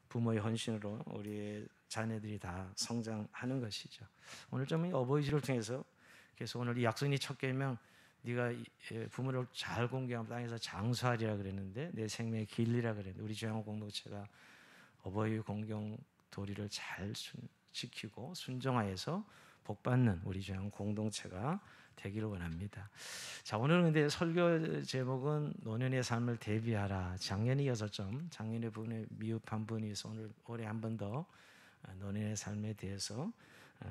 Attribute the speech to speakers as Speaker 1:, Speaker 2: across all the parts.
Speaker 1: 부모의 헌신으로 우리의 자녀들이 다 성장하는 것이죠. 오늘 좀 어버이주를 통해서 그래서 오늘 이 약속이 첫 계명 네가 부모를 잘 공경하면 땅에서 장수하리라 그랬는데 내 생명의 길리라 그랬는데 우리 주양 공동체가 어버이 공경 도리를 잘 지키고 순종하여서 복받는 우리 주양 공동체가 되기를 원합니다. 자, 오늘 근데 설교 제목은 노년의 삶을 대비하라. 작년에 이어서 좀 작년의 부분에 미흡한 부분이 있어 오늘 올해 한 번 더 노년의 삶에 대해서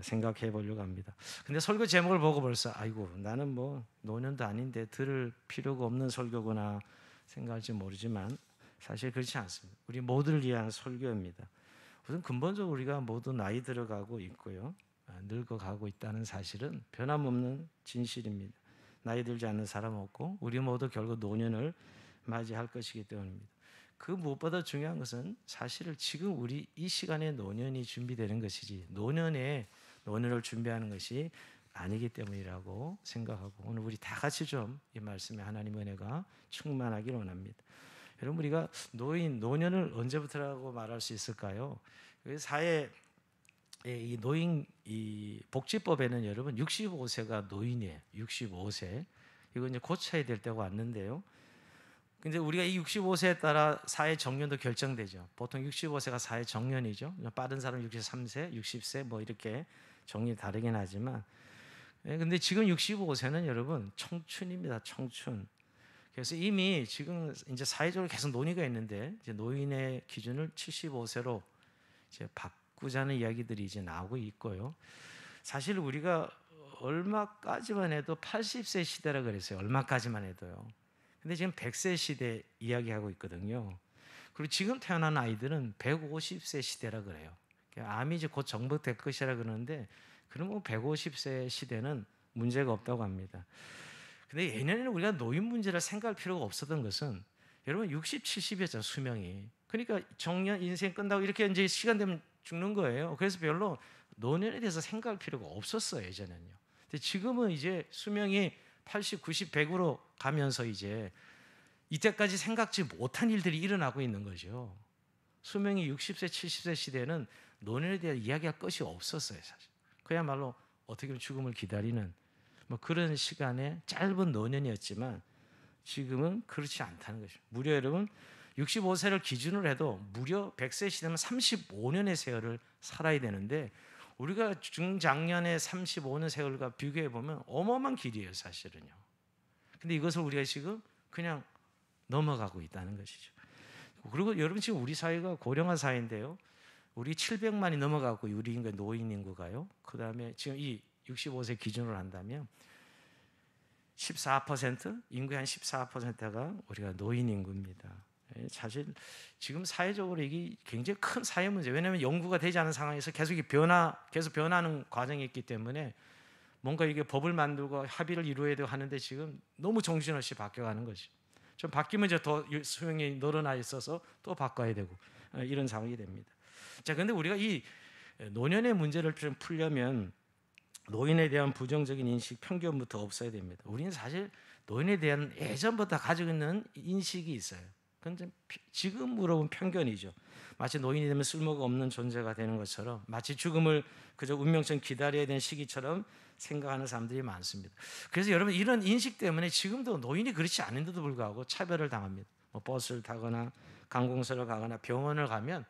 Speaker 1: 생각해 보려고 합니다. 근데 설교 제목을 보고 벌써 아이고 나는 뭐 노년도 아닌데 들을 필요가 없는 설교구나 생각할지 모르지만 사실 그렇지 않습니다. 우리 모두를 위한 설교입니다. 우선 근본적으로 우리가 모두 나이 들어가고 있고요. 늙어가고 있다는 사실은 변함없는 진실입니다. 나이 들지 않는 사람 없고 우리 모두 결국 노년을 맞이할 것이기 때문입니다. 그 무엇보다 중요한 것은 사실은 지금 우리 이 시간에 노년이 준비되는 것이지 노년을 준비하는 것이 아니기 때문이라고 생각하고 오늘 우리 다 같이 좀 이 말씀에 하나님의 은혜가 충만하기를 원합니다. 여러분 우리가 노년을 언제부터라고 말할 수 있을까요? 사회 이 노인 이 복지법에는 여러분 65세가 노인이에요. 65세 이거 이제 고쳐야 될 때가 왔는데요. 근데 우리가 이 65세에 따라 사회 정년도 결정되죠. 보통 65세가 사회 정년이죠. 빠른 사람 63세, 60세 뭐 이렇게 정년이 다르긴 하지만, 근데 지금 65세는 여러분 청춘입니다. 청춘. 그래서 이미 지금 이제 사회적으로 계속 논의가 있는데 이제 노인의 기준을 75세로 이제 바꾸자는 이야기들이 이제 나오고 있고요. 사실 우리가 얼마까지만 해도 80세 시대라 그랬어요. 얼마까지만 해도요. 근데 지금 100세 시대 이야기하고 있거든요. 그리고 지금 태어난 아이들은 150세 시대라 그래요. 암이 이제 곧 정복될 것이라 그러는데 그러면 150세 시대는 문제가 없다고 합니다. 근데 예년에는 우리가 노인 문제를 생각할 필요가 없었던 것은 여러분 60, 70이었잖아요, 수명이. 그러니까 정년 인생 끝나고 이렇게 이제 시간 되면 죽는 거예요. 그래서 별로 노년에 대해서 생각할 필요가 없었어요, 예전에는요. 근데 지금은 이제 수명이 80, 90, 100으로 가면서 이제 이때까지 생각지 못한 일들이 일어나고 있는 거죠. 수명이 60세, 70세 시대는 노년에 대한 이야기할 것이 없었어요, 사실. 그야말로 어떻게 보면 죽음을 기다리는 뭐 그런 시간의 짧은 노년이었지만 지금은 그렇지 않다는 것이죠. 무려 여러분 65세를 기준으로 해도 무려 100세 시대면 35년의 세월을 살아야 되는데 우리가 중장년의 35년 세월과 비교해 보면 어마어마한 길이에요, 사실은요. 근데 이것을 우리가 지금 그냥 넘어가고 있다는 것이죠. 그리고 여러분 지금 우리 사회가 고령화 사회인데요. 우리 700만이 넘어가고 우리 인구 노인 인구가요. 그다음에 지금 이 65세 기준으로 한다면 14% 인구의 한 14%가 우리가 노인 인구입니다. 사실 지금 사회적으로 이게 굉장히 큰 사회 문제. 왜냐하면 연구가 되지 않은 상황에서 계속 변화하는 과정이 있기 때문에 뭔가 이게 법을 만들고 합의를 이루어야 되고 하는데 지금 너무 정신없이 바뀌어가는 것이. 좀 바뀌면 이제 더 수용이 늘어나 있어서 또 바꿔야 되고 이런 상황이 됩니다. 자, 그런데 우리가 이 노년의 문제를 좀 풀려면 노인에 대한 부정적인 인식, 편견부터 없어야 됩니다. 우리는 사실 노인에 대한 예전부터 가지고 있는 인식이 있어요. 그건 지금 물어본 편견이죠. 마치 노인이 되면 쓸모가 없는 존재가 되는 것처럼 마치 죽음을 그저 운명처럼 기다려야 되는 시기처럼 생각하는 사람들이 많습니다. 그래서 여러분 이런 인식 때문에 지금도 노인이 그렇지 않은데도 불구하고 차별을 당합니다. 뭐 버스를 타거나 관공서를 가거나 병원을 가면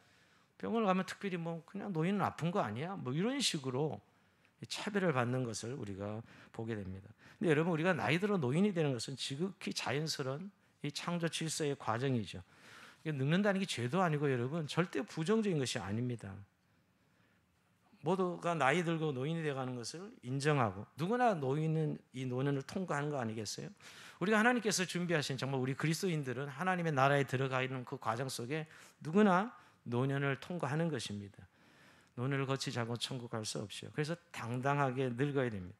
Speaker 1: 특별히 뭐 그냥 노인은 아픈 거 아니야? 뭐 이런 식으로 차별을 받는 것을 우리가 보게 됩니다. 근데 여러분 우리가 나이 들어 노인이 되는 것은 지극히 자연스러운 이 창조 질서의 과정이죠. 늙는다는 게 죄도 아니고 여러분 절대 부정적인 것이 아닙니다. 모두가 나이 들고 노인이 되어가는 것을 인정하고 누구나 노인은 이 노년을 통과하는 거 아니겠어요? 우리가 하나님께서 준비하신 정말 우리 그리스도인들은 하나님의 나라에 들어가 있는 그 과정 속에 누구나 노년을 통과하는 것입니다. 노년을 거치지 않고 천국 갈 수 없죠. 그래서 당당하게 늙어야 됩니다.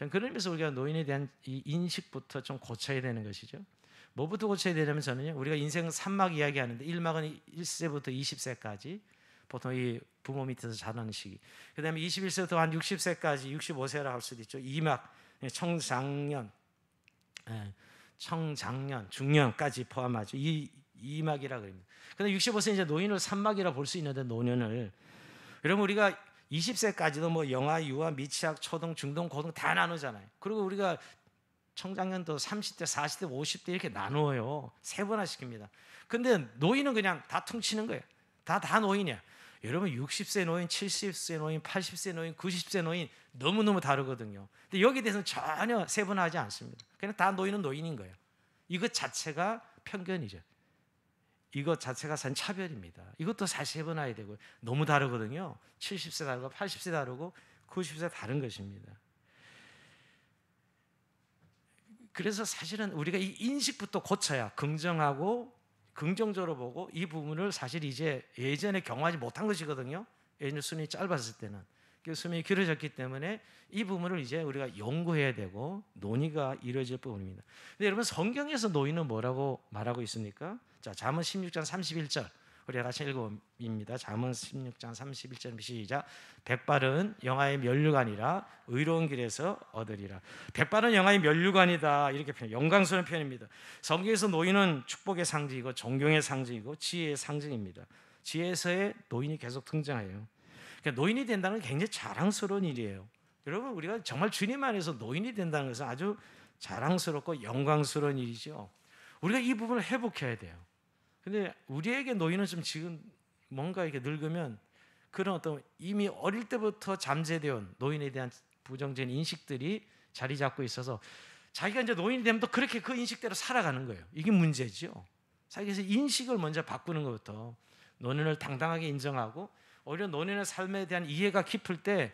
Speaker 1: 그런 의미에서 우리가 노인에 대한 이 인식부터 좀 고쳐야 되는 것이죠. 뭐부터 고쳐야 되냐면 저는요, 우리가 인생 3막 이야기하는데 1막은 1세부터 20세까지 보통 이 부모 밑에서 자라는 시기. 그 다음에 21세부터 한 60세까지 65세라 할 수도 있죠. 2막 청장년, 중년까지 포함하죠. 이 2막이라 그럽니다. 근데 65세 이제 노인을 3막이라 볼 수 있는데 노년을 여러분 우리가 20세까지도 뭐 영아, 유아, 미취학, 초등, 중등, 고등 다 나누잖아요. 그리고 우리가 청장년도 30대, 40대, 50대 이렇게 나누어요. 세분화시킵니다. 근데 노인은 그냥 다 퉁치는 거예요. 다 노인이야. 여러분 60세 노인, 70세 노인, 80세 노인, 90세 노인 너무너무 다르거든요. 근데 여기에 대해서는 전혀 세분화하지 않습니다. 그냥 다 노인은 노인인 거예요. 이것 자체가 편견이죠. 이것 자체가 산 차별입니다. 이것도 사실 세분화해야 되고요. 너무 다르거든요. 70세 다르고 80세 다르고 90세 다른 것입니다. 그래서 사실은 우리가 이 인식부터 고쳐야 긍정하고 긍정적으로 보고 이 부분을 사실 이제 예전에 경험하지 못한 것이거든요. 예전에 수명이 짧았을 때는. 수명이 길어졌기 때문에 이 부분을 이제 우리가 연구해야 되고 논의가 이루어질 부분입니다. 근데 여러분 성경에서 노인은 뭐라고 말하고 있습니까? 자, 잠언 16장 31절 우리 같이 읽어봅니다. 잠언 16장 31절 시작. 백발은 영화의 면류관이라 의로운 길에서 얻으리라. 백발은 영화의 면류관이다 이렇게 표현, 영광스러운 표현입니다. 성경에서 노인은 축복의 상징이고 존경의 상징이고 지혜의 상징입니다. 지혜에서의 노인이 계속 등장해요. 그러니까 노인이 된다는 게 굉장히 자랑스러운 일이에요. 여러분 우리가 정말 주님 안에서 노인이 된다는 것은 아주 자랑스럽고 영광스러운 일이죠. 우리가 이 부분을 회복해야 돼요. 근데 우리에게 노인은 좀 지금 뭔가 이렇게 늙으면 그런 어떤 이미 어릴 때부터 잠재되어 온 노인에 대한 부정적인 인식들이 자리 잡고 있어서 자기가 이제 노인이 되면 또 그렇게 그 인식대로 살아가는 거예요. 이게 문제죠. 자기에서 인식을 먼저 바꾸는 것부터 노년을 당당하게 인정하고 오히려 노년의 삶에 대한 이해가 깊을 때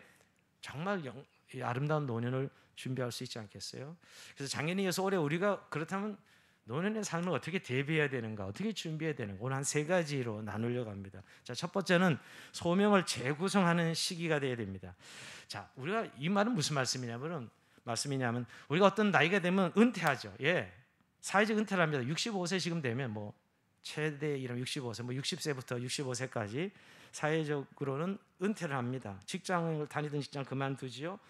Speaker 1: 정말 아름다운 노년을 준비할 수 있지 않겠어요? 그래서 작년에 이어서 올해 우리가 그렇다면 노년의 삶을 어떻게 대비해야 되는가, 어떻게 준비해야 되는가 오늘 한 3가지로 나누려고 합니다. 자, 첫 번째는 소명을 재구성하는 시기가 되어야 됩니다. 자, 우리가 이 말은 무슨 말씀이냐면 우리가 어떤 나이가 되면 은퇴하죠. 예, 사회적 은퇴를 합니다. 65세 지금 되면 뭐 최대 이름 65세, 뭐 60세부터 65세까지 사회적으로는 은퇴를 합니다. 직장을 다니던 직장을 그만두지요.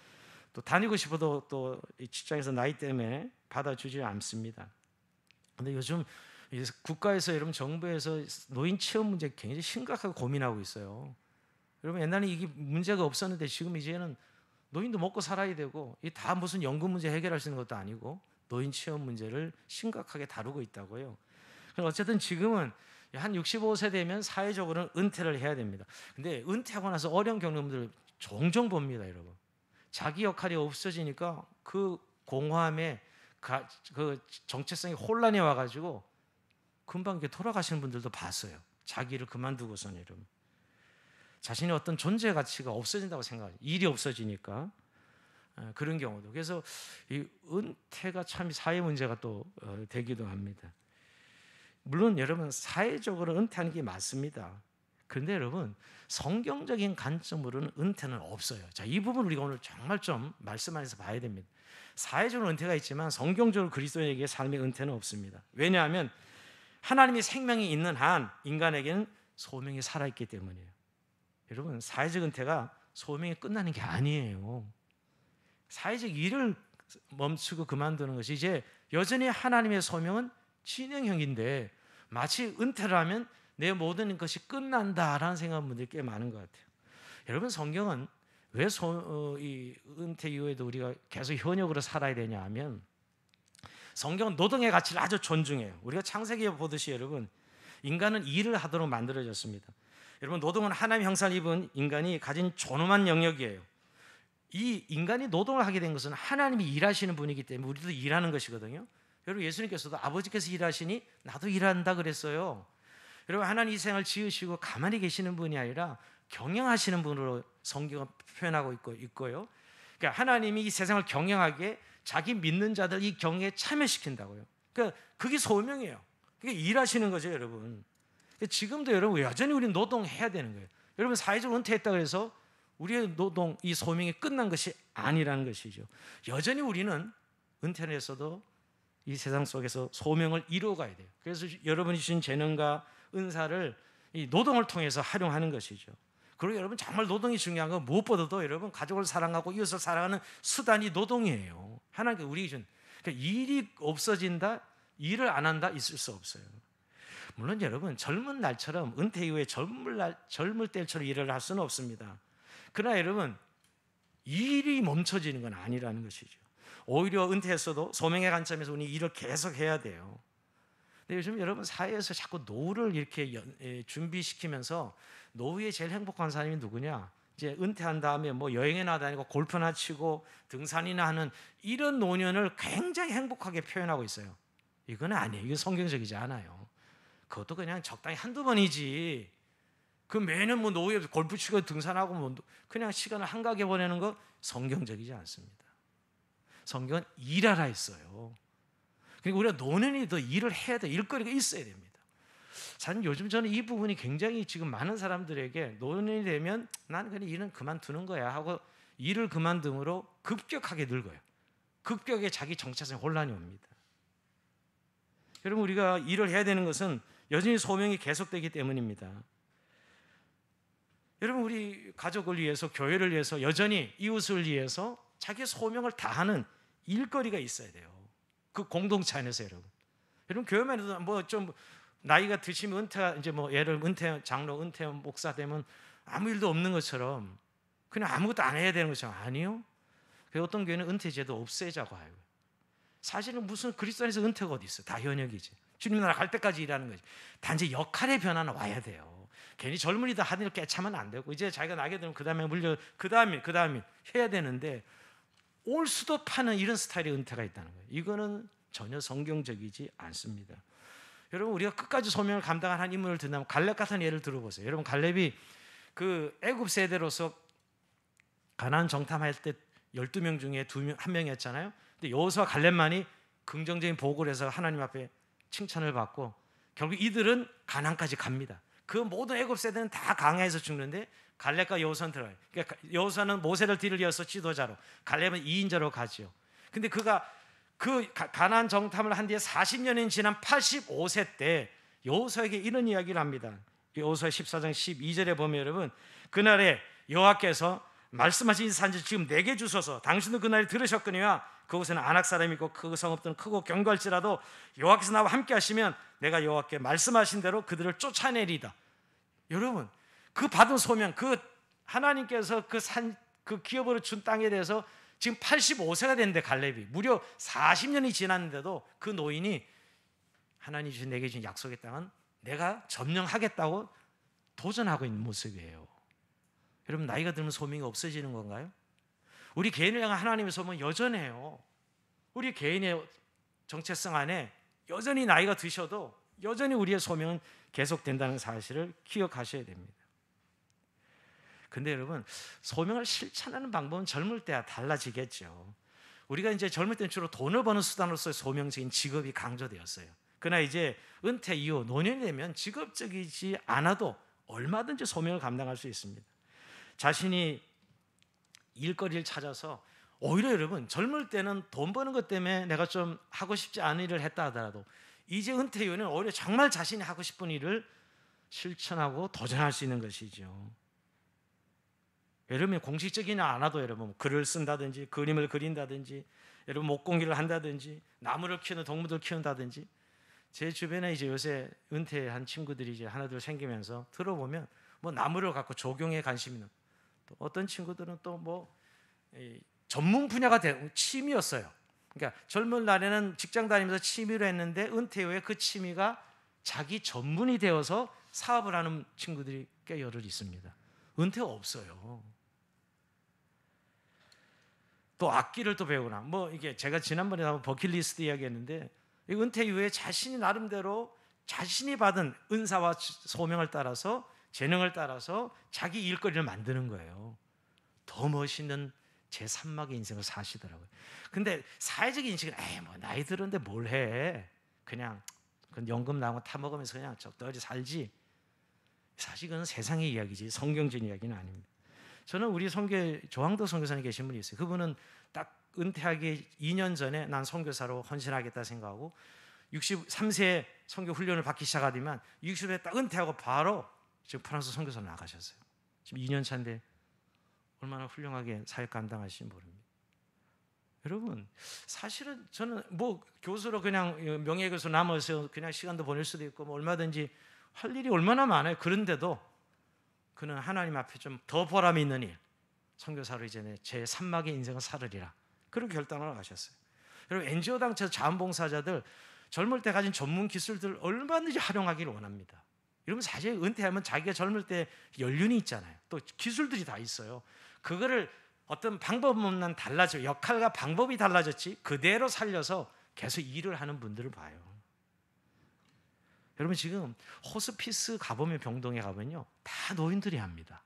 Speaker 1: 또 다니고 싶어도 또 직장에서 나이 때문에 받아주지 않습니다. 근데 요즘 국가에서 여러분 정부에서 노인 취업 문제 굉장히 심각하게 고민하고 있어요. 여러분 옛날에 이게 문제가 없었는데 지금 이제는 노인도 먹고 살아야 되고 이 다 무슨 연금 문제 해결할 수 있는 것도 아니고 노인 취업 문제를 심각하게 다루고 있다고요. 어쨌든 지금은 한 65세 되면 사회적으로는 은퇴를 해야 됩니다. 근데 은퇴하고 나서 어려움 겪는 분들 종종 봅니다, 여러분. 자기 역할이 없어지니까 그 공허함에 그 정체성이 혼란이 와가지고 금방 이렇게 돌아가시는 분들도 봤어요. 자기를 그만두고서는 여러분. 자신의 어떤 존재 가치가 없어진다고 생각해요. 일이 없어지니까 그런 경우도. 그래서 이 은퇴가 참 사회 문제가 또 되기도 합니다. 물론 여러분 사회적으로 은퇴하는 게 맞습니다. 그런데 여러분 성경적인 관점으로는 은퇴는 없어요. 자, 이 부분 우리가 오늘 정말 좀 말씀 안에서 봐야 됩니다. 사회적으로 은퇴가 있지만 성경적으로 그리스도인에게 삶의 은퇴는 없습니다. 왜냐하면 하나님의 생명이 있는 한 인간에게는 소명이 살아있기 때문이에요. 여러분 사회적 은퇴가 소명이 끝나는 게 아니에요. 사회적 일을 멈추고 그만두는 것이 이제 여전히 하나님의 소명은 진행형인데 마치 은퇴를 하면 내 모든 것이 끝난다라는 생각하는 분들이 꽤 많은 것 같아요. 여러분 성경은 왜 이 은퇴 이후에도 우리가 계속 현역으로 살아야 되냐 하면 성경은 노동의 가치를 아주 존중해요. 우리가 창세기에 보듯이 여러분 인간은 일을 하도록 만들어졌습니다. 여러분 노동은 하나님의 형상을 입은 인간이 가진 존엄한 영역이에요. 이 인간이 노동을 하게 된 것은 하나님이 일하시는 분이기 때문에 우리도 일하는 것이거든요. 여러분 예수님께서도 아버지께서 일하시니 나도 일한다 그랬어요. 여러분 하나님 이 세상을 지으시고 가만히 계시는 분이 아니라 경영하시는 분으로 성경은 표현하고 있고요. 그러니까 하나님이 이 세상을 경영하게 자기 믿는 자들 이 경영에 참여시킨다고요. 그러니까 그게 소명이에요. 그게 일하시는 거죠, 여러분. 지금도 여러분 여전히 우리는 노동해야 되는 거예요. 여러분 사회적으로 은퇴했다고 해서 우리의 노동, 이 소명이 끝난 것이 아니라는 것이죠. 여전히 우리는 은퇴를 했어도 이 세상 속에서 소명을 이루어가야 돼요. 그래서 여러분이 주신 재능과 은사를 이 노동을 통해서 활용하는 것이죠. 그리고 여러분 정말 노동이 중요한 건 무엇보다도 여러분 가족을 사랑하고 이웃을 사랑하는 수단이 노동이에요. 하나님께 우리 준 그러니까 일이 없어진다, 일을 안 한다 있을 수 없어요. 물론 여러분 젊은 날처럼 은퇴 이후에 젊을 때처럼 일을 할 수는 없습니다. 그러나 여러분 일이 멈춰지는 건 아니라는 것이죠. 오히려 은퇴했어도 소명의 관점에서 우리 일을 계속 해야 돼요. 근데 요즘 여러분 사회에서 자꾸 노후를 이렇게 준비시키면서 노후에 제일 행복한 사람이 누구냐? 이제 은퇴한 다음에 뭐 여행이나 다니고 골프나 치고 등산이나 하는 이런 노년을 굉장히 행복하게 표현하고 있어요. 이건 아니에요. 이건 성경적이지 않아요. 그것도 그냥 적당히 한두 번이지. 그 매년 뭐 노후에 골프 치고 등산하고 뭐 그냥 시간을 한가하게 보내는 거 성경적이지 않습니다. 성경은 일하라 했어요. 그러니까 우리가 노년이 더 일을 해야 돼. 일거리가 있어야 됩니다. 사실 요즘 저는 이 부분이 굉장히 지금 많은 사람들에게 노년이 되면 나는 그냥 일은 그만두는 거야 하고 일을 그만둠으로 급격하게 늙어요. 급격하게 자기 정체성에 혼란이 옵니다. 여러분 우리가 일을 해야 되는 것은 여전히 소명이 계속되기 때문입니다. 여러분 우리 가족을 위해서 교회를 위해서 여전히 이웃을 위해서 자기 소명을 다하는 일거리가 있어야 돼요. 그 공동체 안에서 여러분 교회만 해도 뭐 좀 나이가 드시면 은퇴 이제 뭐 예를 은퇴 장로 은퇴 목사 되면 아무 일도 없는 것처럼 그냥 아무것도 안 해야 되는 것처럼 아니요. 어떤 교회는 은퇴제도 없애자고 해요. 사실은 무슨 그리스도 안에서 은퇴가 어디 있어요? 다 현역이지. 주님 나라 갈 때까지 일하는 거지. 단지 역할의 변화는 와야 돼요. 괜히 젊은이다 하는 일 깨차면 안 되고 이제 자기가 나게 되면 그다음에 그다음에 해야 되는데 올 수도 파는 이런 스타일의 은퇴가 있다는 거예요. 이거는 전혀 성경적이지 않습니다. 여러분 우리가 끝까지 소명을 감당한 한 인물을 든다면 갈렙 같은 예를 들어보세요. 여러분 갈렙이 그 애굽 세대로서 가나안 정탐할 때 12명 중에 1명이었잖아요. 근데 여호수아 갈렙만이 긍정적인 보고를 해서 하나님 앞에 칭찬을 받고 결국 이들은 가나안까지 갑니다. 그 모든 애굽 세대는 다 강야에서 죽는데 갈렙과 여호수아는 들어요. 그러니까 여호수아는 모세를 뒤를 이어서 지도자로, 갈렙은 2인자로 가지요. 근데 그가 그 가나안 정탐을 한 뒤에 40년이 지난 85세 때 여호수아에게 이런 이야기를 합니다. 여호수아 14장 12절에 보면 여러분 그날에 여호와께서 말씀하신 이 산지 지금 내게 주소서. 당신도 그날에 들으셨거니와 그곳에는 아낙 사람이 있고 그 성읍들은 크고 견고할지라도 여호와께서 나와 함께 하시면 내가 여호와께 말씀하신 대로 그들을 쫓아내리다. 여러분 그 받은 소명, 그 하나님께서 그 기업으로 준 땅에 대해서 지금 85세가 됐는데 갈렙이 무려 40년이 지났는데도 그 노인이 하나님 주신 내게 주신 약속의 땅은 내가 점령하겠다고 도전하고 있는 모습이에요. 여러분 나이가 들면 소명이 없어지는 건가요? 우리 개인을 향한 하나님의 소명은 여전해요. 우리 개인의 정체성 안에 여전히 나이가 드셔도 여전히 우리의 소명은 계속된다는 사실을 기억하셔야 됩니다. 근데 여러분 소명을 실천하는 방법은 젊을 때와 달라지겠죠. 우리가 이제 젊을 때는 주로 돈을 버는 수단으로서의 소명적인 직업이 강조되었어요. 그러나 이제 은퇴 이후 노년이 되면 직업적이지 않아도 얼마든지 소명을 감당할 수 있습니다. 자신이 일거리를 찾아서 오히려 여러분 젊을 때는 돈 버는 것 때문에 내가 좀 하고 싶지 않은 일을 했다 하더라도 이제 은퇴 이후에는 오히려 정말 자신이 하고 싶은 일을 실천하고 도전할 수 있는 것이죠. 여러분 공식적이지 않아도 여러분 글을 쓴다든지 그림을 그린다든지 여러분 목공기를 한다든지 나무를 키우는 동물들 키운다든지 제 주변에 이제 요새 은퇴한 친구들이 이제 하나둘 생기면서 들어보면 뭐 나무를 갖고 조경에 관심이 있는 또 어떤 친구들은 또 뭐 전문 분야가 취미였어요. 그러니까 젊은 날에는 직장 다니면서 취미로 했는데 은퇴 후에 그 취미가 자기 전문이 되어서 사업을 하는 친구들이 꽤 여럿 있습니다. 은퇴가 없어요. 또 악기를 또 배우나 뭐 이게 제가 지난번에 한번 버킷리스트 이야기했는데 이 은퇴 이후에 자신이 나름대로 자신이 받은 은사와 소명을 따라서 재능을 따라서 자기 일거리를 만드는 거예요. 더 멋있는 제3막의 인생을 사시더라고요. 근데 사회적인 인식은 뭐 나이 들었는데 뭘 해? 그냥 연금 나오고 타먹으면서 그냥 적당히 살지. 사실 그건 세상의 이야기지 성경적인 이야기는 아닙니다. 저는 우리 조항도 선교사님 계신 분이 있어요. 그분은 딱 은퇴하기 2년 전에 난 선교사로 헌신하겠다 생각하고 63세에 선교 훈련을 받기 시작하더니만 60세 딱 은퇴하고 바로 지금 프랑스 선교사로 나가셨어요. 지금 2년 차인데 얼마나 훌륭하게 사역 감당하실지 모릅니다. 여러분, 사실은 저는 뭐 교수로 그냥 명예교수 남아서 그냥 시간도 보낼 수도 있고 뭐 얼마든지 할 일이 얼마나 많아요. 그런데도 그는 하나님 앞에 좀 더 보람 있는 일, 선교사로 이제 제 3막의 인생을 살으리라, 그렇게 결단을 하셨어요. 여러분, NGO 당처 자원봉사자들 젊을 때 가진 전문 기술들을 얼마든지 활용하기를 원합니다. 여러분, 사실 은퇴하면 자기가 젊을 때 연륜이 있잖아요. 또 기술들이 다 있어요. 그거를 어떤 방법만 달라져, 역할과 방법이 달라졌지 그대로 살려서 계속 일을 하는 분들을 봐요. 여러분, 지금 호스피스 가보면, 병동에 가면요, 다 노인들이 합니다.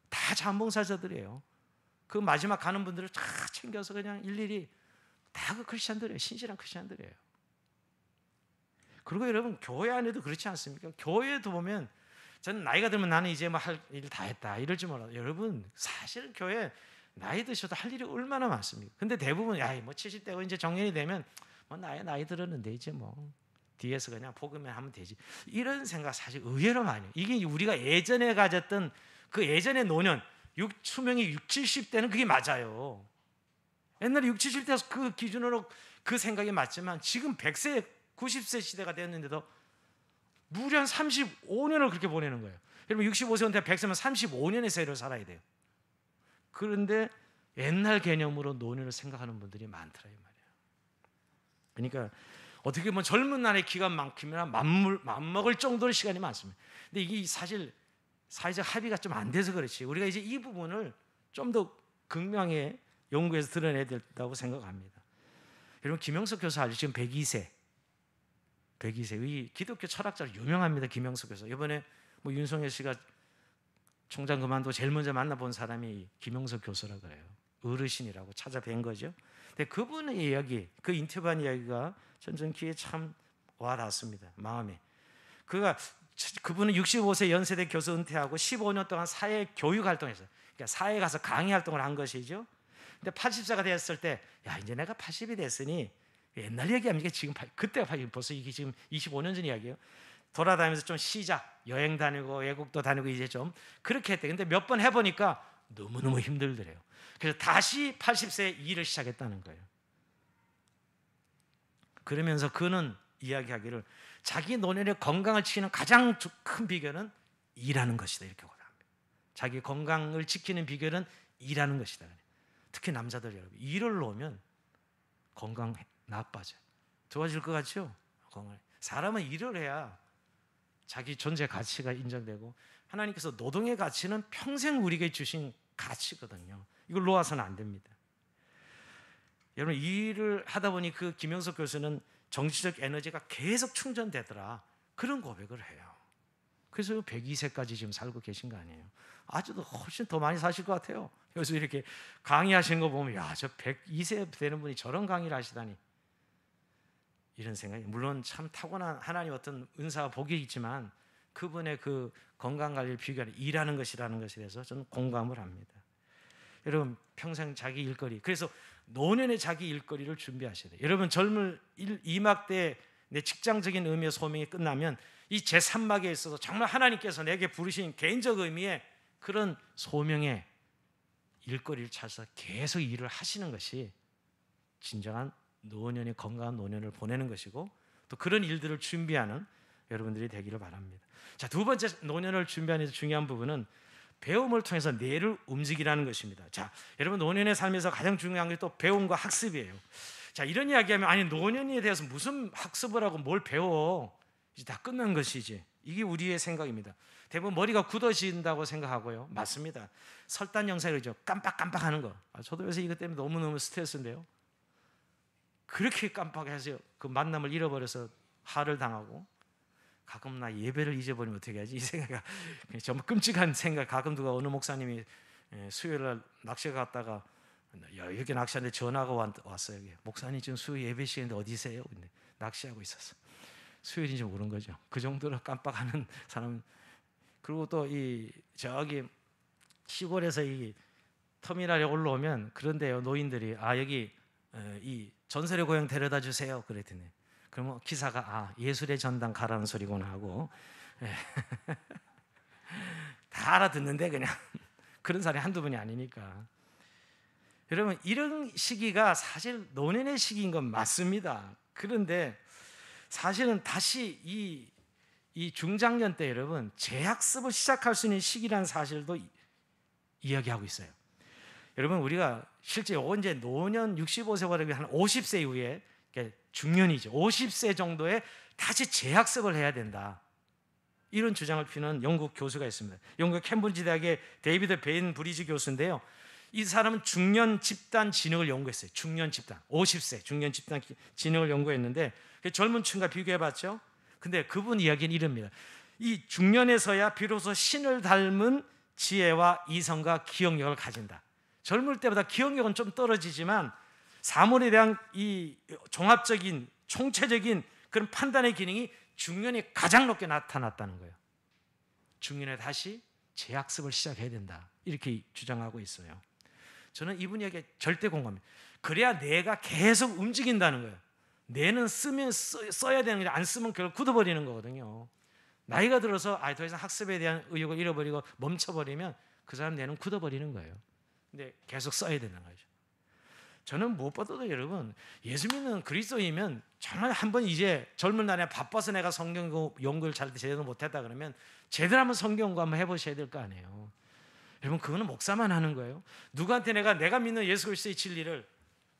Speaker 1: 다 자원봉사자들이에요. 그 마지막 가는 분들을 다 챙겨서 그냥 일일이 다 그 크리스찬들이에요. 신실한 크리스찬들이에요. 그리고 여러분, 교회 안에도 그렇지 않습니까? 교회도 보면, 저는 나이가 들면 나는 이제 뭐 할 일 다 했다 이럴지 몰라도, 여러분 사실은 교회 나이 드셔도 할 일이 얼마나 많습니까? 근데 대부분 뭐 70대고 이제 정년이 되면 뭐 나이 들었는데 이제 뭐 뒤에서 그냥 복음만 하면 되지, 이런 생각 사실 의외로 많이 해요. 이게 우리가 예전에 가졌던 그 예전의 노년, 수명이 60, 70대는 그게 맞아요. 옛날에 60, 70대에서 그 기준으로 그 생각이 맞지만 지금 100세, 90세 시대가 됐는데도 무려 한 35년을 그렇게 보내는 거예요. 여러분, 65세인데 100세면 35년의 세를 살아야 돼요. 그런데 옛날 개념으로 노년을 생각하는 분들이 많더라 이 말이에요. 그러니까 어떻게 보면 젊은 날의 기간만큼이나 맘먹을 정도의 시간이 많습니다. 근데 이게 사실 사회적 합의가 좀 안 돼서 그렇지, 우리가 이제 이 부분을 좀 더 극명하게 연구해서 드러내야 된다고 생각합니다. 여러분, 김영석 교수 알죠? 지금 102세. 이 기독교 철학자로 유명합니다. 김영석 교수. 이번에 뭐 윤석열 씨가 총장 그만두고 제일 먼저 만나본 사람이 김영석 교수라 그래요. 어르신이라고 찾아뵌 거죠. 근데 그분의 이야기, 그 인터뷰한 이야기가 전 귀에 참 와닿습니다. 마음에. 그분은 65세 연세대 교수 은퇴하고 15년 동안 사회 교육 활동했어요. 그러니까 사회에 가서 강의 활동을 한 것이죠. 근데 80세가 되었을 때, 야, 이제 내가 80이 됐으니, 옛날 얘기합니까? 지금 그때가 벌써 이게 지금 25년 전 이야기예요. 돌아다니면서 좀 여행 다니고 외국도 다니고 이제 좀 그렇게 했대. 근데 몇 번 해보니까 너무너무 힘들더래요. 그래서 다시 80세에 일을 시작했다는 거예요. 그러면서 그는 이야기하기를 자기 노년의 건강을 지키는 가장 큰 비결은 일하는 것이다, 이렇게 말합니다. 자기 건강을 지키는 비결은 일하는 것이다. 특히 남자들 여러분, 일을 놓으면 건강 나빠져요. 좋아질 것 같죠? 사람은 일을 해야 자기 존재 가치가 인정되고, 하나님께서 노동의 가치는 평생 우리에게 주신 가치거든요. 이걸 놓아서는 안 됩니다. 여러분, 일을 하다 보니 그 김영석 교수는 정치적 에너지가 계속 충전되더라, 그런 고백을 해요. 그래서 102세까지 지금 살고 계신 거 아니에요. 아주도 훨씬 더 많이 사실 것 같아요. 그래서 이렇게 강의하시는 거 보면, 야, 저 102세 되는 분이 저런 강의를 하시다니, 이런 생각이. 물론 참 타고난 하나님 어떤 은사와 복이 있지만 그분의 그 건강관리를 비교하는 일하는 것이라는 것에 대해서 저는 공감을 합니다. 여러분, 평생 자기 일거리, 그래서 노년에 자기 일거리를 준비하셔야 돼요. 여러분, 젊을 2막 때 내 직장적인 의미의 소명이 끝나면 이 제3막에 있어서 정말 하나님께서 내게 부르신 개인적 의미의 그런 소명의 일거리를 찾아서 계속 일을 하시는 것이 진정한 노년의 건강한 노년을 보내는 것이고, 또 그런 일들을 준비하는 여러분들이 되기를 바랍니다. 자, 두 번째 노년을 준비하는 중요한 부분은 배움을 통해서 뇌를 움직이라는 것입니다. 자, 여러분, 노년의 삶에서 가장 중요한 게 또 배움과 학습이에요. 자, 이런 이야기하면, 아니 노년에 대해서 무슨 학습을 하고 뭘 배워, 이제 다 끝난 것이지, 이게 우리의 생각입니다. 대부분 머리가 굳어진다고 생각하고요. 맞습니다. 설단 영상이죠. 깜빡깜빡하는 거. 저도 요새 이것 때문에 너무너무 스트레스인데요. 그렇게 깜빡해서 그 만남을 잃어버려서 화를 당하고, 가끔 나 예배를 잊어버리면 어떻게 하지, 이 생각, 정말 끔찍한 생각. 가끔 누가 어느 목사님이 수요일날 낚시에 갔다가 이렇게 낚시하는데 전화가 왔어요. 목사님 지금 수요 예배 시간인데 어디세요? 근데 낚시하고 있었어. 수요일인지 모르는 거죠. 그 정도로 깜빡하는 사람. 그리고 또 이 저기 시골에서 이 터미널에 올라오면, 그런데요, 노인들이 여기 이 전설의 고향 데려다 주세요, 그랬더니 그러면 기사가 예술의 전당 가라는 소리구나 하고 다 알아듣는데, 그냥 그런 사람이 한두 분이 아니니까. 여러분 이런 시기가 사실 노년의 시기인 건 맞습니다. 그런데 사실은 다시 이 중장년 때 여러분 재학습을 시작할 수 있는 시기라는 사실도 이야기하고 있어요. 여러분 우리가 실제 언제 노년 65세가 한 50세 이후에 중년이죠. 50세 정도에 다시 재학습을 해야 된다. 이런 주장을 피는 영국 교수가 있습니다. 영국 캠브리지 대학의 데이비드 베인 브리지 교수인데요. 이 사람은 중년 집단 지능을 연구했어요. 중년 집단, 50세 중년 집단 지능을 연구했는데 젊은 층과 비교해봤죠. 근데 그분 이야기는 이럽니다. 이 중년에서야 비로소 신을 닮은 지혜와 이성과 기억력을 가진다. 젊을 때보다 기억력은 좀 떨어지지만 사물에 대한 이 종합적인 총체적인 그런 판단의 기능이 중년에 가장 높게 나타났다는 거예요. 중년에 다시 재학습을 시작해야 된다. 이렇게 주장하고 있어요. 저는 이분 이야기에 절대 공감합니다. 그래야 뇌가 계속 움직인다는 거예요. 뇌는 쓰면 써야 되는 게 안 쓰면 결국 굳어버리는 거거든요. 나이가 들어서 더 이상 학습에 대한 의욕을 잃어버리고 멈춰버리면 그 사람 뇌는 굳어버리는 거예요. 근데 계속 써야 되는 거죠. 저는 무엇보다도 여러분 예수 믿는 그리스도이면 정말 한번 이제 젊은 날에 바빠서 내가 성경 연구를 잘 제대로 못했다 그러면 제대로 한번 성경 연구 한번 해보셔야 될 거 아니에요. 여러분 그거는 목사만 하는 거예요. 누구한테 내가 믿는 예수 그리스도의 진리를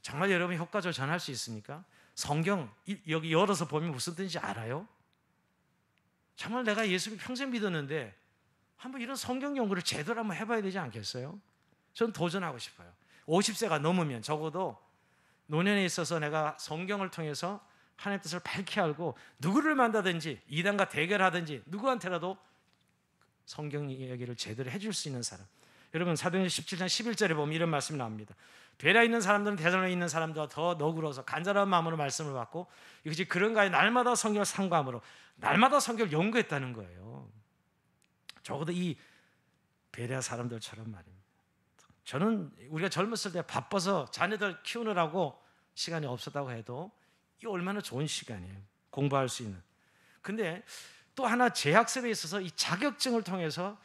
Speaker 1: 정말 여러분 효과적으로 전할 수 있습니까? 성경 여기 열어서 보면 무슨 뜻인지 알아요? 정말 내가 예수를 평생 믿었는데 한번 이런 성경 연구를 제대로 한번 해봐야 되지 않겠어요? 저는 도전하고 싶어요. 50세가 넘으면 적어도 노년에 있어서 내가 성경을 통해서 하나님의 뜻을 밝히 알고 누구를 만나든지 이단과 대결하든지 누구한테라도 성경 이야기를 제대로 해줄 수 있는 사람. 여러분 사도행전 17장 11절에 보면 이런 말씀이 나옵니다. 베레아에 있는 사람들은 데살로니가에 있는 사람들과 더 너그러워서 간절한 마음으로 말씀을 받고 이것이 그런가에 날마다 성경을 상고함으로 날마다 성경을 연구했다는 거예요. 적어도 이 베레아 사람들처럼 말입니다. 저는 우리가 젊었을 때 바빠서 자녀들 키우느라고 시간이 없었다고 해도 이 얼마나 좋은 시간이에요. 공부할 수 있는. 근데 또 하나 재학습에 있어서 이 자격증을 통해서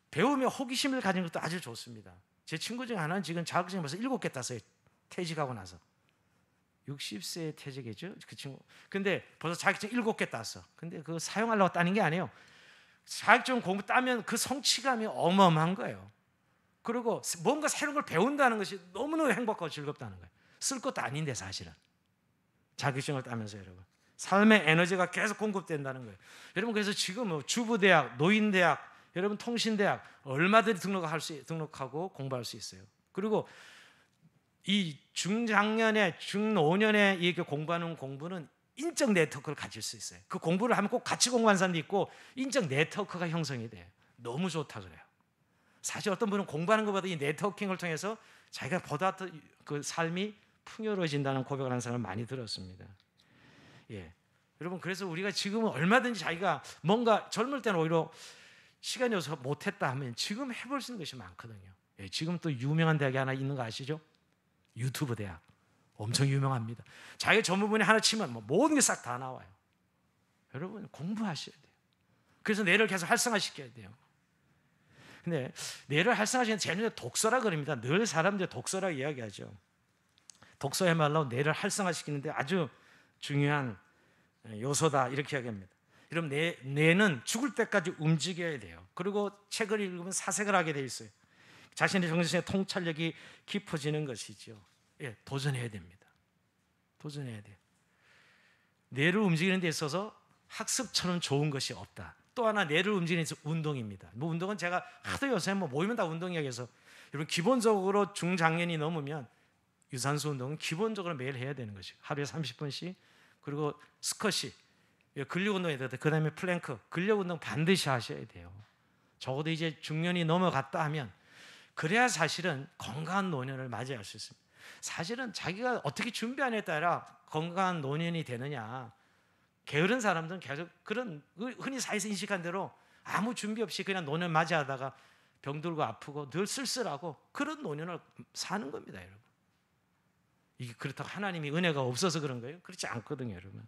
Speaker 1: 배우며 호기심을 가진 것도 아주 좋습니다. 제 친구 중 하나는 지금 자격증 벌써 7개 땄어요. 퇴직하고 나서. 60세에 퇴직했죠. 그 친구. 근데 벌써 자격증 7개 땄어. 근데 그거 사용하려고 따는 게 아니에요. 자격증 공부 따면 그 성취감이 어마어마한 거예요. 그리고 뭔가 새로운 걸 배운다는 것이 너무너무 행복하고 즐겁다는 거예요. 쓸 것도 아닌데 사실은. 자격증을 따면서 여러분. 삶의 에너지가 계속 공급된다는 거예요. 여러분 그래서 지금 뭐 주부대학, 노인대학, 여러분 통신대학 얼마든지 등록하고 공부할 수 있어요. 그리고 이 중장년에 중노년에 이렇게 공부하는 공부는 인적 네트워크를 가질 수 있어요. 그 공부를 하면 꼭 같이 공부하는 사람도 있고 인적 네트워크가 형성이 돼요. 너무 좋다 그래요. 사실 어떤 분은 공부하는 것보다 이 네트워킹을 통해서 자기가 보다 더 그 삶이 풍요로워진다는 고백을 하는 사람을 많이 들었습니다. 예, 여러분 그래서 우리가 지금은 얼마든지 자기가 뭔가 젊을 때는 오히려 시간이 없어서 못했다 하면 지금 해볼 수 있는 것이 많거든요. 예, 지금 또 유명한 대학이 하나 있는 거 아시죠? 유튜브 대학. 엄청 유명합니다. 자기 전문분야 하나 치면 뭐 모든 게 싹 다 나와요. 여러분 공부하셔야 돼요. 그래서 뇌를 계속 활성화시켜야 돼요. 근데 뇌를 활성화시키는 제일 독서라 그럽니다. 늘 사람들이 독서라고 이야기하죠. 독서야말로 뇌를 활성화시키는데 아주 중요한 요소다 이렇게 이야기합니다. 여러분 뇌는 죽을 때까지 움직여야 돼요. 그리고 책을 읽으면 사색을 하게 돼 있어요. 자신의 정신의 통찰력이 깊어지는 것이죠. 예, 도전해야 됩니다. 도전해야 돼요. 뇌를 움직이는 데 있어서 학습처럼 좋은 것이 없다. 또 하나 뇌를 움직이는 데 있어서 운동입니다. 뭐 운동은 제가 하도 요새 뭐 모이면 다 운동이라고 해서 여러분 기본적으로 중장년이 넘으면 유산소 운동은 기본적으로 매일 해야 되는 것이고 하루에 30분씩 그리고 스쿼시 근력 운동해야 되고 그 다음에 플랭크 근력 운동 반드시 하셔야 돼요. 적어도 이제 중년이 넘어갔다 하면 그래야 사실은 건강한 노년을 맞이할 수 있습니다. 사실은 자기가 어떻게 준비하느냐에 따라 건강한 노년이 되느냐. 게으른 사람들은 계속 그런 흔히 사회에서 인식한 대로 아무 준비 없이 그냥 노년 맞이하다가 병들고 아프고 늘 쓸쓸하고 그런 노년을 사는 겁니다, 여러분. 이게 그렇다고 하나님이 은혜가 없어서 그런 거예요? 그렇지 않거든요, 여러분.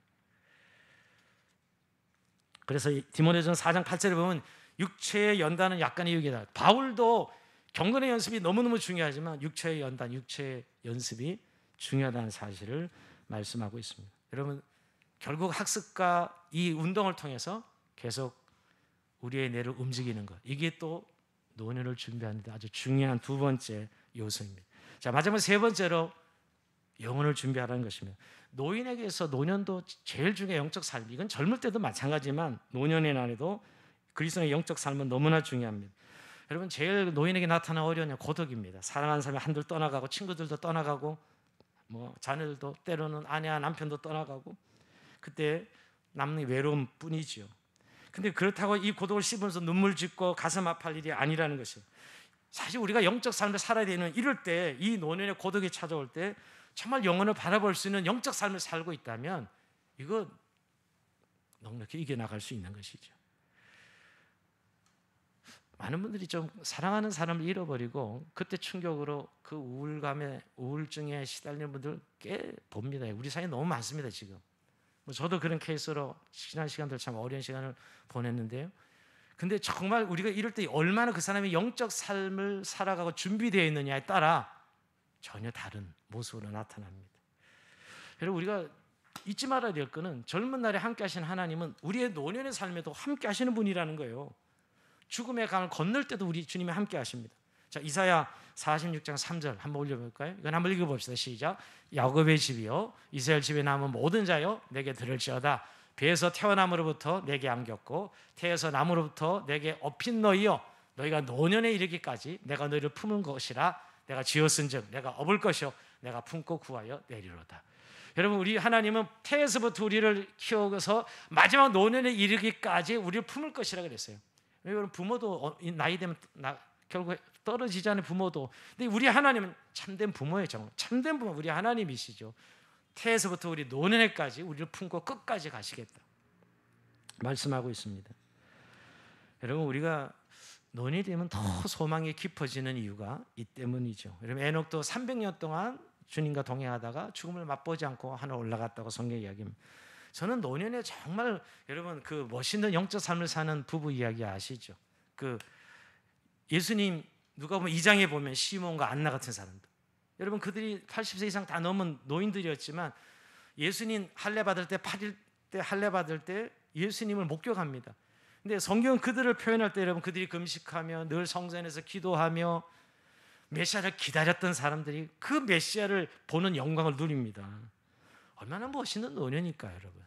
Speaker 1: 그래서 디모데전서 4장 8절에 보면 육체의 연단은 약간의 유익이다. 바울도 경건의 연습이 너무너무 중요하지만 육체의 연단, 육체의 연습이 중요하다는 사실을 말씀하고 있습니다. 여러분, 결국 학습과 이 운동을 통해서 계속 우리의 뇌를 움직이는 것, 이게 또 노년을 준비하는 데 아주 중요한 두 번째 요소입니다. 자, 마지막 세 번째로 영혼을 준비하라는 것입니다. 노인에게서 노년도 제일 중요한 영적 삶, 이건 젊을 때도 마찬가지지만 노년의 날에도 그리스도의 영적 삶은 너무나 중요합니다. 여러분, 제일 노인에게 나타나는 어려운 고독입니다. 사랑하는 사람이 한둘 떠나가고 친구들도 떠나가고 뭐 자녀들도 때로는 아내와 남편도 떠나가고 그때 남는 외로움 뿐이죠. 근데 그렇다고 이 고독을 씹으면서 눈물 짓고 가슴 아파할 일이 아니라는 것이에요. 사실 우리가 영적 삶을 살아야 되는 이럴 때, 이 노년의 고독이 찾아올 때 정말 영혼을 바라볼 수 있는 영적 삶을 살고 있다면 이거 넉넉히 이겨나갈 수 있는 것이죠. 많은 분들이 좀 사랑하는 사람을 잃어버리고 그때 충격으로 그 우울감에, 우울증에 시달리는 분들 꽤 봅니다. 우리 사이에 너무 많습니다. 지금 저도 그런 케이스로 지난 시간들 참 어려운 시간을 보냈는데요. 근데 정말 우리가 이럴 때 얼마나 그 사람이 영적 삶을 살아가고 준비되어 있느냐에 따라 전혀 다른 모습으로 나타납니다. 여러분, 우리가 잊지 말아야 될 것은 젊은 날에 함께 하신 하나님은 우리의 노년의 삶에도 함께 하시는 분이라는 거예요. 죽음의 강을 건널 때도 우리 주님이 함께 하십니다. 자, 이사야 46장 3절 한번 올려볼까요? 이건 한번 읽어봅시다. 시작. 야곱의 집이요 이스라엘 집에 남은 모든 자여 내게 들을지어다. 배에서 태어남으로부터 내게 안겼고 태에서 남으로부터 내게 업힌 너희여, 너희가 노년에 이르기까지 내가 너희를 품은 것이라. 내가 지었은즉 내가 업을 것이요 내가 품고 구하여 내리로다. 여러분, 우리 하나님은 태에서부터 우리를 키워서 마지막 노년에 이르기까지 우리를 품을 것이라 그랬어요. 여러분, 부모도 나이 되면 결국 떨어지잖아요. 부모도. 근데 우리 하나님은 참된 부모예요. 정말 참된 부모, 우리 하나님이시죠. 태에서부터 우리 노년에까지 우리를 품고 끝까지 가시겠다 말씀하고 있습니다. 여러분, 우리가 노년이 되면 더 소망이 깊어지는 이유가 이 때문이죠. 여러분, 에녹도 300년 동안 주님과 동행하다가 죽음을 맛보지 않고 하늘 올라갔다고 성경이 이야기합니다. 저는 노년에 정말 여러분 그 멋있는 영적 삶을 사는 부부 이야기 아시죠? 그 예수님 누가 보면 2장에 보면 시몬과 안나 같은 사람들, 여러분 그들이 80세 이상 다 넘은 노인들이었지만 예수님 할례 받을 때 8일 때 할례 받을 때 예수님을 목격합니다. 근데 성경은 그들을 표현할 때 여러분 그들이 금식하며 늘 성전에서 기도하며 메시아를 기다렸던 사람들이 그 메시아를 보는 영광을 누립니다. 얼마나 멋있는 노년일까요, 여러분?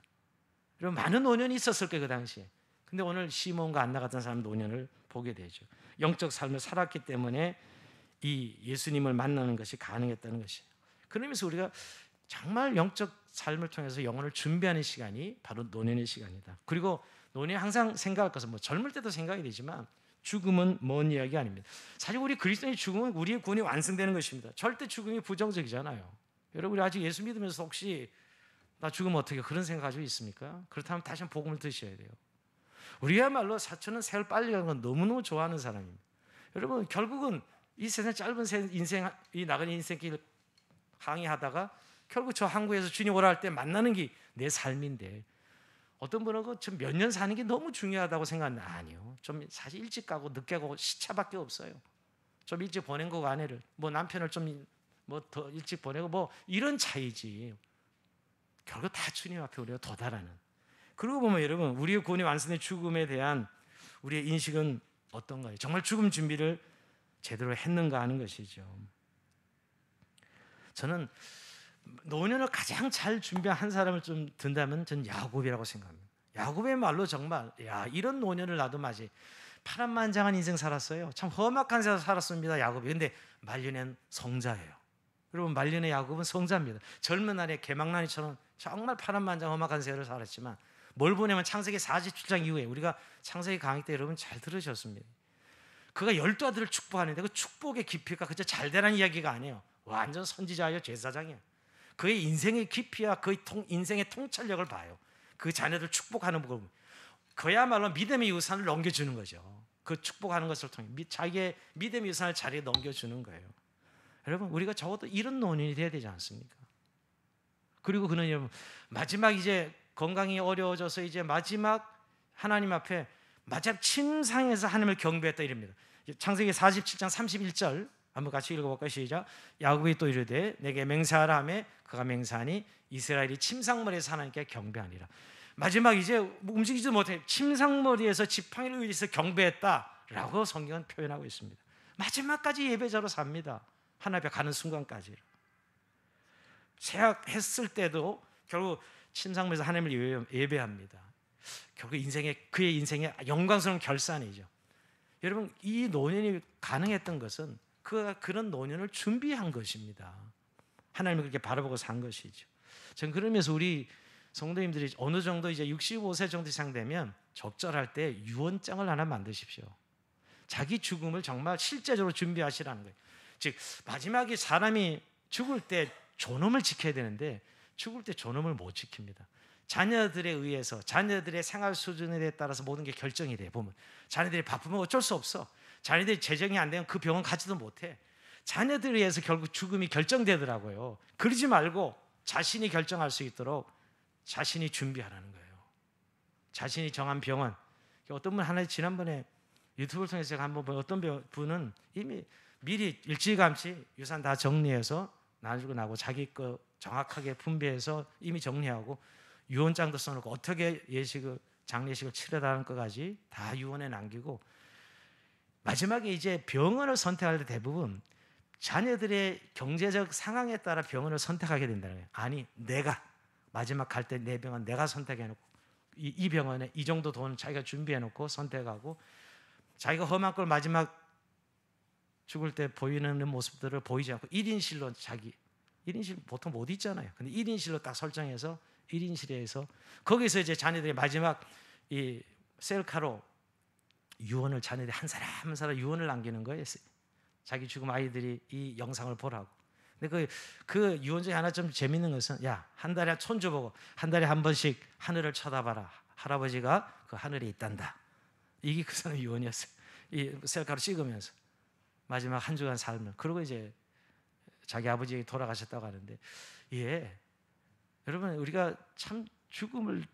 Speaker 1: 여러분, 많은 노년이 있었을 거예요, 그 당시에. 근데 오늘 시몬과 안나 같은 사람 노년을 보게 되죠. 영적 삶을 살았기 때문에 이 예수님을 만나는 것이 가능했다는 것이에요. 그러면서 우리가 정말 영적 삶을 통해서 영혼을 준비하는 시간이 바로 노년의 시간이다. 그리고 노년에 항상 생각할 것은 뭐 젊을 때도 생각이 되지만 죽음은 먼 이야기 아닙니다. 사실 우리 그리스도인의 죽음은 우리의 구원이 완성되는 것입니다. 절대 죽음이 부정적이잖아요. 여러분, 우리 아직 예수 믿으면서 혹시 나 죽으면 어떻게 그런 생각 가지고 있습니까? 그렇다면 다시 한번 복음을 드셔야 돼요. 우리야말로 사촌은 세월 빨리 가는 건 너무너무 좋아하는 사람입니다. 여러분, 결국은 이 세상 짧은 인생, 이 나그네 인생길 항해하다가 결국 저 항구에서 주님 오라 할 때 만나는 게 내 삶인데, 어떤 분은 몇 년 사는 게 너무 중요하다고 생각하는데 아니요. 좀 사실 일찍 가고 늦게 가고 시차밖에 없어요. 좀 일찍 보낸 거고 아내를, 뭐 남편을 좀 뭐 더 일찍 보내고 뭐 이런 차이지. 결국 다 주님 앞에 우리가 도달하는. 그러고 보면 여러분, 우리의 구원이 완성된 죽음에 대한 우리의 인식은 어떤가요? 정말 죽음 준비를 제대로 했는가 하는 것이죠. 저는 노년을 가장 잘 준비한 한 사람을 좀 든다면 저는 야곱이라고 생각합니다. 야곱의 말로 정말 이런 노년을 나도 맞이. 파란만장한 인생 살았어요. 참 험악한 세상 살았습니다, 야곱이. 근데 말년엔 성자예요. 여러분, 말년의 야곱은 성자입니다. 젊은 날에 개망나니처럼 정말 파란만장 험악한 세월을 살았지만 뭘 보냐면 창세기 47장 이후에, 우리가 창세기 강의 때 여러분 잘 들으셨습니다. 그가 12아들을 축복하는데 그 축복의 깊이가 그저 잘 되라는 이야기가 아니에요. 완전 선지자예요. 제사장이에요. 그의 인생의 깊이와 그의 인생의 통찰력을 봐요. 그 자녀들 축복하는 부분, 그야말로 믿음의 유산을 넘겨주는 거죠. 그 축복하는 것을 통해 자기의 믿음의 유산을 자리에 넘겨주는 거예요. 여러분, 우리가 적어도 이런 노년이 돼야 되지 않습니까? 그리고 그는 여러분 마지막 이제 건강이 어려워져서 이제 마지막 하나님 앞에 마지막 침상에서 하나님을 경배했다 이럽니다. 창세기 47장 31절 한번 같이 읽어볼까요? 시작. 야곱이 또 이르되 내게 맹세하라 하매 그가 맹세하니 이스라엘이 침상머리에서 하나님께 경배하니라. 마지막 이제 움직이지도 못해 침상머리에서 지팡이를 의지해서 경배했다라고 성경은 표현하고 있습니다. 마지막까지 예배자로 삽니다. 하나님 앞에 가는 순간까지. 세약했을 때도 결국 침상머리에서 하나님을 예배합니다. 결국 그의 인생의 영광스러운 결산이죠. 여러분, 이 노년이 가능했던 것은 그가 그런 노년을 준비한 것입니다. 하나님을 그렇게 바라보고 산 것이죠. 저는 그러면서 우리 성도님들이 어느 정도 이제 65세 정도 이상 되면 적절할 때 유언장을 하나 만드십시오. 자기 죽음을 정말 실제적으로 준비하시라는 거예요. 즉 마지막에 사람이 죽을 때 존엄을 지켜야 되는데 죽을 때 존엄을 못 지킵니다. 자녀들에 의해서 자녀들의 생활 수준에 따라서 모든 게 결정이 돼. 보면 자녀들이 바쁘면 어쩔 수 없어. 자녀들이 재정이 안 되면 그 병원 가지도 못해. 자녀들에 의해서 결국 죽음이 결정되더라고요. 그러지 말고 자신이 결정할 수 있도록 자신이 준비하라는 거예요. 자신이 정한 병원. 어떤 분 하나 지난번에 유튜브를 통해서 제가 한번 본 어떤 분은 이미 미리 일찌감치 유산 다 정리해서 나주고 나고 자기 거 정확하게 분배해서 이미 정리하고 유언장도 써놓고 어떻게 장례식을 치르라는 것까지 다 유언에 남기고 마지막에 이제 병원을 선택할 때 대부분 자녀들의 경제적 상황에 따라 병원을 선택하게 된다는 거예요. 아니 내가 마지막 갈 때 내 병원 내가 선택해놓고 이 병원에 이 정도 돈 자기가 준비해놓고 선택하고 자기가 험한 걸 마지막 죽을 때 보이는 모습들을 보이지 않고 1인실로 1인실 보통 못 있잖아요. 근데 1인실로 딱 설정해서 1인실에서 거기서 이제 자녀들이 마지막 이 셀카로 유언을 자녀들이 한 사람 한 사람 유언을 남기는 거예요. 자기 죽음 아이들이 이 영상을 보라고. 근데 그 유언 중에 하나 좀 재밌는 것은 야, 한 달에 손주 보고 한 달에 한 번씩 하늘을 쳐다봐라. 할아버지가 그 하늘에 있단다. 이게 그 사람 유언이었어요. 이 셀카로 찍으면서 마지막 한 주간 삶을. 그리고 이제 자기 아버지에게 돌아가셨다고 하는데 예, 여러분 우리가 참 죽음을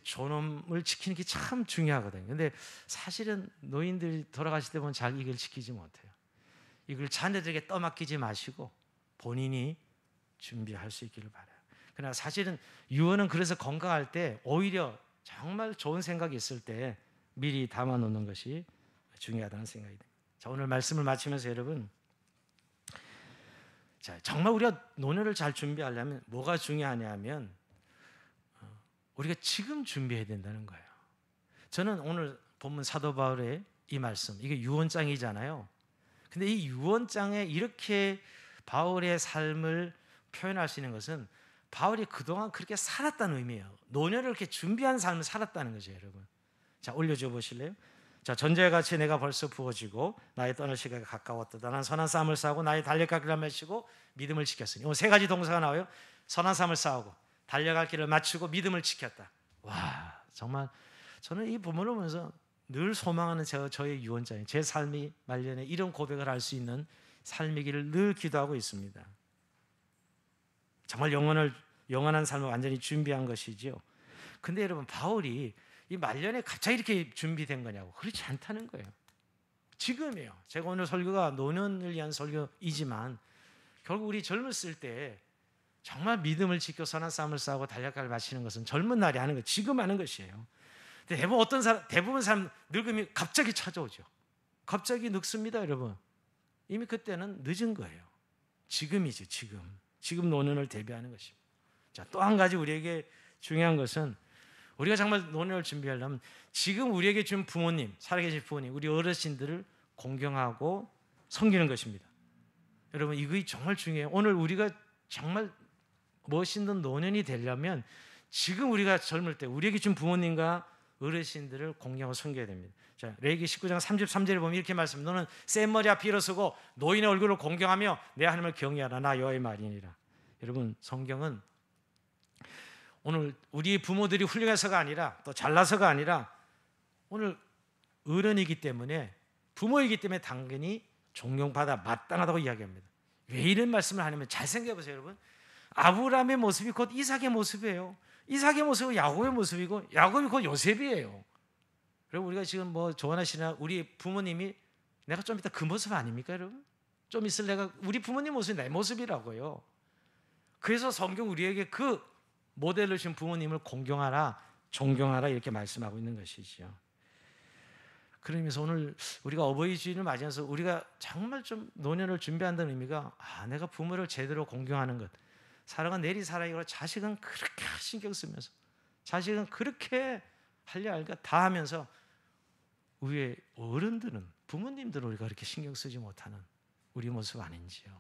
Speaker 1: 존엄을 지키는 게 참 중요하거든요. 근데 사실은 노인들이 돌아가실 때 보면 잘 이걸 지키지 못해요. 이걸 자녀들에게 떠맡기지 마시고 본인이 준비할 수 있기를 바라요. 그러나 사실은 유언은 그래서 건강할 때 오히려 정말 좋은 생각이 있을 때 미리 담아놓는 것이 중요하다는 생각이 듭니다. 자, 오늘 말씀을 마치면서 여러분, 자, 정말 우리가 노년을 잘 준비하려면 뭐가 중요하냐면 우리가 지금 준비해야 된다는 거예요. 저는 오늘 본문 사도 바울의 이 말씀, 이게 유언장이잖아요. 근데 이 유언장에 이렇게 바울의 삶을 표현할 수 있는 것은 바울이 그동안 그렇게 살았다는 의미예요. 노년을 이렇게 준비한 삶을 살았다는 거죠, 여러분. 자, 올려줘 보실래요? 자, 전제와 같이 내가 벌써 부어지고 나의 떠날 시간이 가까웠다. 난 선한 싸움을 싸우고 나의 달려갈 길을 마치고 믿음을 지켰으니. 오늘 세 가지 동사가 나와요. 선한 싸움을 싸우고 달려갈 길을 마치고 믿음을 지켰다. 와, 정말 저는 이 본문을 보면서 늘 소망하는 저의 유언장이에요. 제 삶이 말년에 이런 고백을 할 수 있는 삶이기를 늘 기도하고 있습니다. 정말 영원한 삶을 완전히 준비한 것이죠. 근데 여러분, 바울이 이 말년에 갑자기 이렇게 준비된 거냐고? 그렇지 않다는 거예요. 지금이에요. 제가 오늘 설교가 노년을 위한 설교이지만 결국 우리 젊었을 때 정말 믿음을 지켜 선한 싸움을 싸우고 달려갈 마치는 것은 젊은 날이 하는 거, 지금 하는 것이에요. 근데 대부분 사람 늙음이 갑자기 찾아오죠. 갑자기 늙습니다, 여러분. 이미 그때는 늦은 거예요. 지금이죠, 지금 노년을 대비하는 것입니다. 자, 또 한 가지 우리에게 중요한 것은 우리가 정말 노년을 준비하려면 지금 우리에게 준 부모님, 살아계신 부모님, 우리 어르신들을 공경하고 섬기는 것입니다. 여러분, 이거 정말 중요해요. 오늘 우리가 정말 멋있는 노년이 되려면 지금 우리가 젊을 때 우리에게 준 부모님과 어르신들을 공경하고 섬겨야 됩니다. 자, 레위기 19장 33절에 보면 이렇게 말씀, 너는 센 머리 앞에 일어서고 노인의 얼굴을 공경하며 내 하나님을 경외하라. 나 여호와의 말이니라. 여러분, 성경은 오늘 우리 부모들이 훌륭해서가 아니라 또 잘나서가 아니라 오늘 어른이기 때문에 부모이기 때문에 당연히 존경받아 마땅하다고 이야기합니다. 왜 이런 말씀을 하냐면 잘 생각해 보세요, 여러분. 아브라함의 모습이 곧 이삭의 모습이에요. 이삭의 모습은 야곱의 모습이고 야곱이 곧 요셉이에요. 그리고 우리가 지금 뭐 조언하시나 우리 부모님이 내가 좀 이따 그 모습 아닙니까, 여러분? 좀 있을 내가 우리 부모님 모습이 내 모습이라고요. 그래서 성경 우리에게 그 모델을 준 부모님을 공경하라, 존경하라 이렇게 말씀하고 있는 것이죠. 그러면서 오늘 우리가 어버이 주일을 맞이해서 우리가 정말 좀 노년을 준비한다는 의미가 내가 부모를 제대로 공경하는 것. 사랑은 내리 사랑이고 자식은 그렇게 신경 쓰면서 자식은 그렇게 하려 할까 다 하면서 위에 어른들은 부모님들은 우리가 그렇게 신경 쓰지 못하는 우리 모습 아닌지요.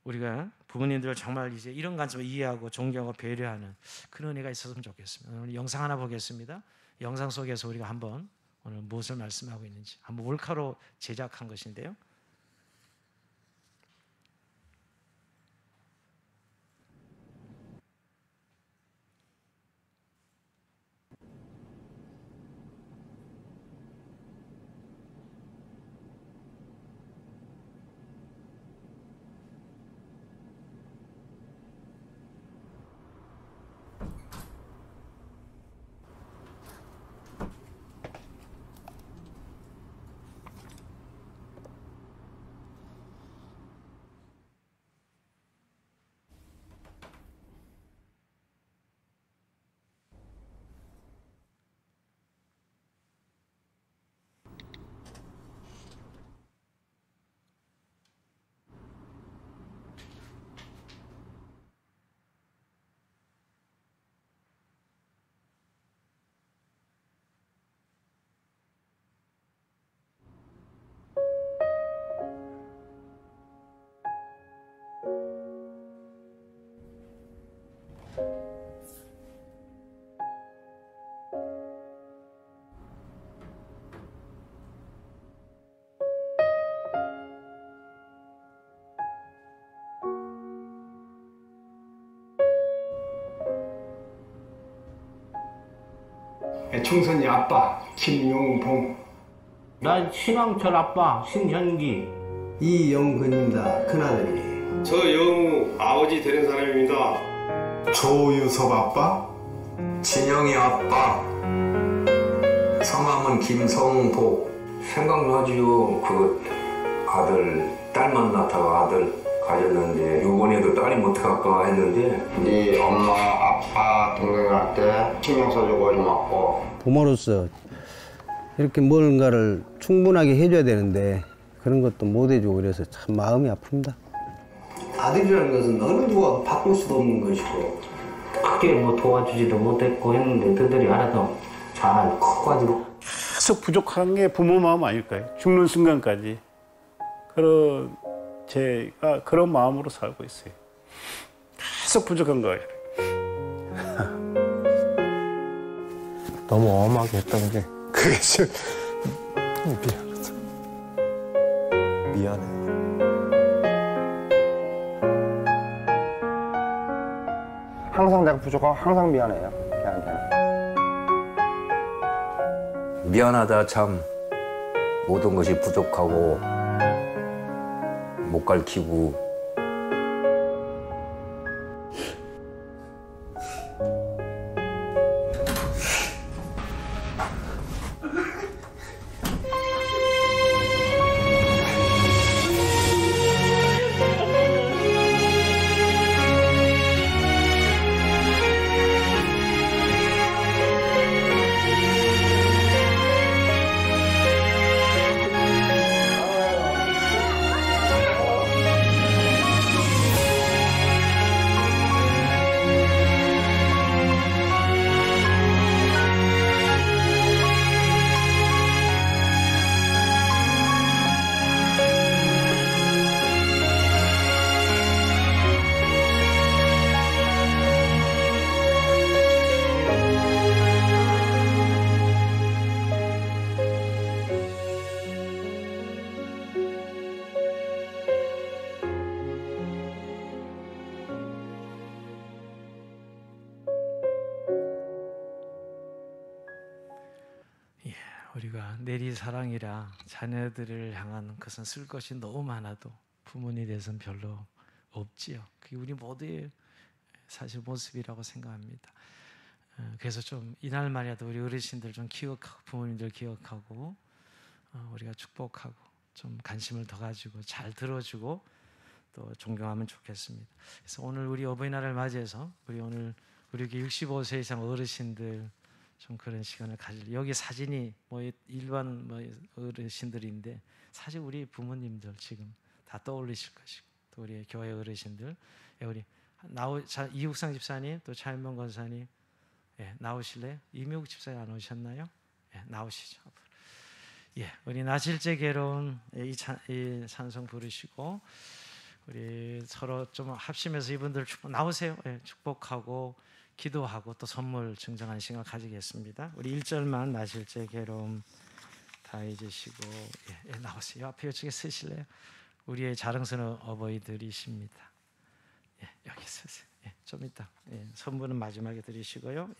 Speaker 1: 우리가 부모님들을 정말 이제 이런 관점을 이해하고 존경하고 배려하는 그런 은혜가 있었으면 좋겠습니다. 오늘 영상 하나 보겠습니다. 영상 속에서 우리가 한번 오늘 무엇을 말씀하고 있는지 한번 몰카로 제작한 것인데요.
Speaker 2: 총선이 아빠 김용봉,
Speaker 3: 난 신왕철 아빠 신현기,
Speaker 2: 이영근입니다. 큰아들이.
Speaker 4: 저 영우 아버지 되는 사람입니다.
Speaker 2: 조유섭 아빠,
Speaker 5: 진영이 아빠, 성함은 김성복. 생각나지요. 그 아들, 딸만 낳다가 아들 가졌는데 요번에도 딸이 못해갈까 했는데
Speaker 4: 네 엄마, 아빠, 동생한테 신경 써주고 고맙고.
Speaker 6: 부모로서 이렇게 뭔가를 충분하게 해줘야 되는데 그런 것도 못 해주고 그래서 참 마음이 아픕니다.
Speaker 2: 아들이라는 것은 어느 누가 바꿀 수도 없는 것이고
Speaker 3: 크게 뭐 도와주지도 못했고 했는데 그들이 알아서 잘 커가지고
Speaker 7: 계속 부족한 게 부모 마음 아닐까요? 죽는 순간까지 그런 제가 그런 마음으로 살고 있어요. 계속 부족한 거예요.
Speaker 8: 너무 엄하게 했던 게 그게 좀 미안하다. 미안해요.
Speaker 9: 항상 내가 부족하고 항상 미안해요. 걔한테는.
Speaker 5: 미안하다 참. 모든 것이 부족하고 못 가르치고
Speaker 1: 우리가 내리 사랑이라 자녀들을 향한 것은 쓸 것이 너무 많아도 부모님에 대해서는 별로 없지요. 그게 우리 모두의 사실 모습이라고 생각합니다. 그래서 좀 이날만이라도 우리 어르신들 좀 기억하고 부모님들 기억하고 우리가 축복하고 좀 관심을 더 가지고 잘 들어주고 또 존경하면 좋겠습니다. 그래서 오늘 우리 어버이날을 맞이해서 우리 이렇게 65세 이상 어르신들 좀 그런 시간을 가질. 여기 사진이 뭐 일반 뭐 어르신들인데 사실 우리 부모님들 지금 다 떠올리실 것이고 또 우리 교회 어르신들, 우리 이육상 집사님 또 차인범 권사님, 나오실래요? 이미욱 집사님 안 오셨나요? 나오시죠. 우리 나실제 괴로운 이 찬송 부르시고 우리 서로 좀 합심해서 이분들 나오세요. 축복하고 기도하고 또 선물 증정하는 시간 가지겠습니다. 우리 1절만 나실제 괴로움 다 잊으시고 나오세요. 앞에 이쪽에 쓰실래요? 우리의 자랑스러운 어버이들이십니다. 여기 쓰세요. 좀 이따 선물은 마지막에 드리시고요.